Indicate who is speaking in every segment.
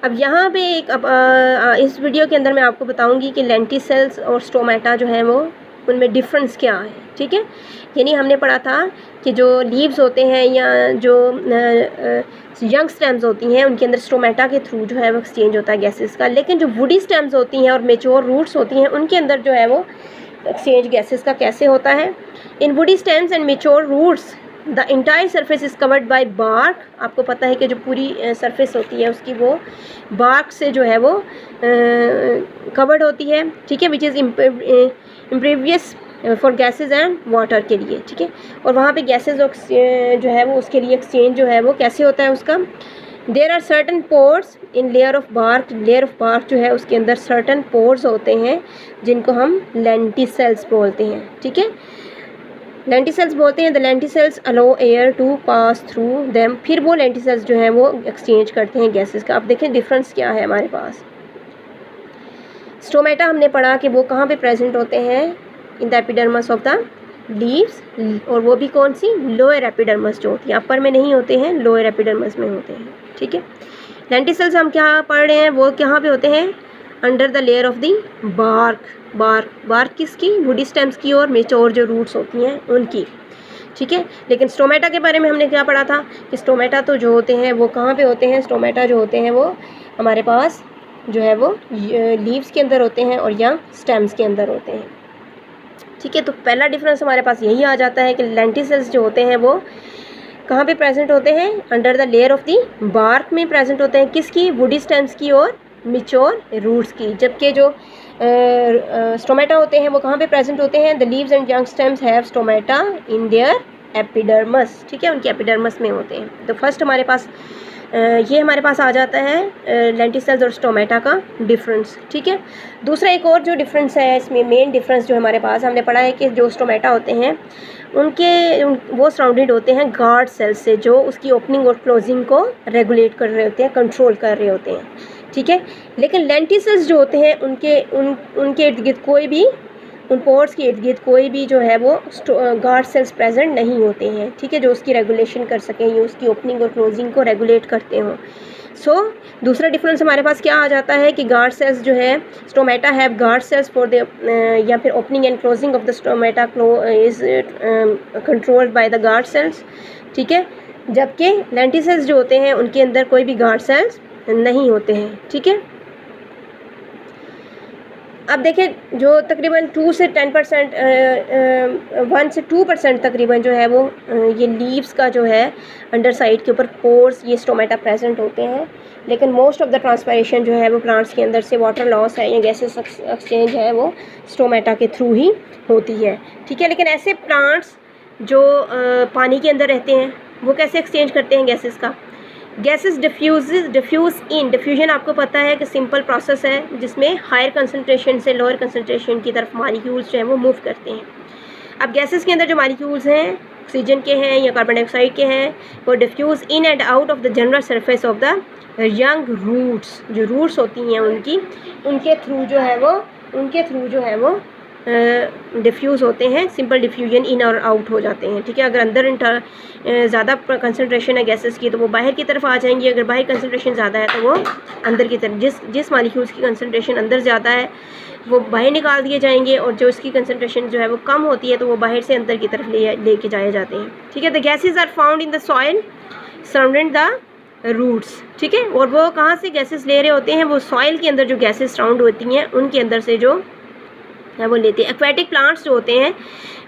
Speaker 1: अब यहाँ पे एक इस वीडियो के अंदर मैं आपको बताऊँगी कि लेंटिसेल्स और स्टोमेटा जो है वो उनमें डिफरेंस क्या है, ठीक है। यानी हमने पढ़ा था कि जो लीव्स होते हैं या जो यंग स्टेम्स होती हैं उनके अंदर स्टोमेटा के थ्रू जो है वो एक्सचेंज होता है गैसेस का, लेकिन जो वुडी स्टेम्स होती हैं और मेच्योर रूट्स होती हैं उनके अंदर जो है वो एक्सचेंज गैसेस का कैसे होता है। In woody stems and mature roots the entire surface is covered by bark. आपको पता है कि जो पूरी सरफेस होती है उसकी वो बार्क से जो है वो कवर्ड होती है, ठीक है, which is impervious for gases and water के लिए, ठीक है। और वहाँ पे गैसेस जो है वो उसके लिए एक्सचेंज जो है वो कैसे होता है उसका। There are certain pores in layer of bark. Layer of bark जो है उसके अंदर सर्टन पोर्स होते हैं जिनको हम लेंटिसेल्स बोलते हैं, ठीक है, लेंटिसेल्स बोलते हैं। The lenticels allow air to pass through them. फिर वो लेंटिसेल्स जो हैं वो एक्सचेंज करते हैं गैसेस का। अब देखें डिफरेंस क्या है हमारे पास। स्टोमेटा हमने पढ़ा कि वो कहाँ पे प्रेजेंट होते हैं, in the epidermis of the leaves, और वो भी कौन सी, लोअर एपिडर्मस जो होती है, अपर में नहीं होते हैं, लोअर एपिडर्मस में होते हैं, ठीक है। लेंटिसेल्स हम क्या पढ़ रहे हैं, वो कहाँ पे होते हैं, under the layer of the bark. Bark किसकी, वुडी स्टेम्स की और मेच्योर जो रूट्स होती हैं उनकी, ठीक है। लेकिन स्टोमेटा के बारे में हमने क्या पढ़ा था कि स्टोमेटा तो जो होते हैं वो कहाँ पे होते हैं, स्टोमेटा जो होते हैं वो हमारे पास जो है वो लीव्स के अंदर होते हैं और या स्टेम्स के अंदर होते हैं, ठीक है। तो पहला डिफरेंस हमारे पास यही आ जाता है कि लेंटिसेल्स जो होते हैं वो कहाँ पे प्रेजेंट होते हैं, under the layer of the bark में प्रेजेंट होते हैं, किसकी, वुडी स्टेम्स की और मेच्योर रूट्स की। जबकि जो स्टोमेटा होते हैं वो कहाँ पे प्रेजेंट होते हैं, the leaves and young stems have stomata in their epidermis, ठीक है, उनके एपिडर्मस में होते हैं। तो फर्स्ट हमारे पास ये हमारे पास आ जाता है लेंटिसेल्स और स्टोमेटा का डिफरेंस, ठीक है। दूसरा एक और जो डिफरेंस है इसमें, मेन डिफरेंस जो हमारे पास हमने पढ़ा है कि जो स्टोमेटा होते हैं वो सराउंडेड होते हैं गार्ड सेल्स से, जो उसकी ओपनिंग और क्लोजिंग को रेगुलेट कर रहे होते हैं, कंट्रोल कर रहे होते हैं, ठीक है। लेकिन लेंटिसेल्स जो होते हैं उनके इर्द गिर्द कोई भी, उन पोर्स के इर्द गिर्द कोई भी जो है वो गार्ड सेल्स प्रेजेंट नहीं होते हैं, ठीक है, जो उसकी रेगुलेशन कर सकें या उसकी ओपनिंग और क्लोजिंग को रेगुलेट करते हों। सो दूसरा डिफरेंस हमारे पास क्या आ जाता है कि गार्ड सेल्स जो है, stomata have guard cells for the या फिर opening and closing of the stomata is controlled by the guard cells, ठीक है। जबकि लेंटिसेल्स जो होते हैं उनके अंदर कोई भी गार्ड सेल्स नहीं होते हैं, ठीक है। अब देखें जो तकरीबन 2 से 10% 1 से 2% तकरीबन जो है वो ये लीव्स का जो है अंडर साइड के ऊपर पोर्स, ये स्टोमेटा प्रेजेंट होते हैं। लेकिन मोस्ट ऑफ द ट्रांसपायरेशन जो है वो प्लांट्स के अंदर से वाटर लॉस है या गैसेस एक्सचेंज है वो स्टोमेटा के थ्रू ही होती है, ठीक है। लेकिन ऐसे प्लांट्स जो पानी के अंदर रहते हैं वो कैसे एक्सचेंज करते हैं गैसेस का, गैसेस डिफ्यूजन आपको पता है कि सिंपल प्रोसेस है जिसमें हायर कंसनट्रेशन से लोअर कंसनट्रेशन की तरफ मॉलिक्यूल्स जो हैं वो मूव करते हैं। अब गैसेस के अंदर जो मॉलिक्यूल्स हैं ऑक्सीजन के हैं या कार्बन डाइऑक्साइड के हैं, वो diffuse in and out of the general surface of the young roots. जो रूट्स होती हैं उनके थ्रू जो है वो डिफ्यूज़ होते हैं, सिंपल डिफ्यूजन इन और आउट हो जाते हैं, ठीक है। अगर अंदर ज़्यादा कंसनट्रेशन है गैसेस की तो वो बाहर की तरफ आ जाएंगी, अगर बाहर कंसनट्रेशन ज़्यादा है तो वो अंदर की तरफ, जिस मॉलिक्यूल्स की कंसनट्रेशन अंदर ज़्यादा है वो बाहर निकाल दिए जाएंगे, और जो इसकी कंसनट्रेशन जो है वो कम होती है तो वो बाहर से अंदर की तरफ लेके जाए जाते हैं, ठीक है। The gases are found in the soil surrounding the roots, ठीक है। और वो कहाँ से गैसेस ले रहे होते हैं, वो सॉइल के अंदर जो गैसेस सराउंड होती हैं उनके अंदर से जो है वो लेते हैं। एक्वेटिक प्लांट्स जो होते हैं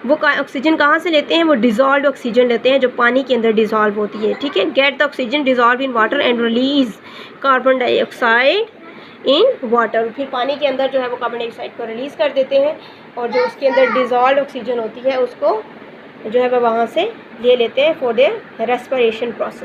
Speaker 1: वो ऑक्सीजन कहाँ से लेते हैं, वो डिज़ोल्व ऑक्सीजन लेते हैं जो पानी के अंदर डिज़ोल्व होती है, ठीक है। Get the oxygen dissolve in water and release carbon dioxide in water. फिर पानी के अंदर जो है वो कार्बन डाइऑक्साइड को रिलीज़ कर देते हैं और जो उसके अंदर डिज़ोल्व ऑक्सीजन होती है उसको जो है वो वहाँ से ले लेते हैं फॉर देयर रेस्पिरेशन प्रोसेस।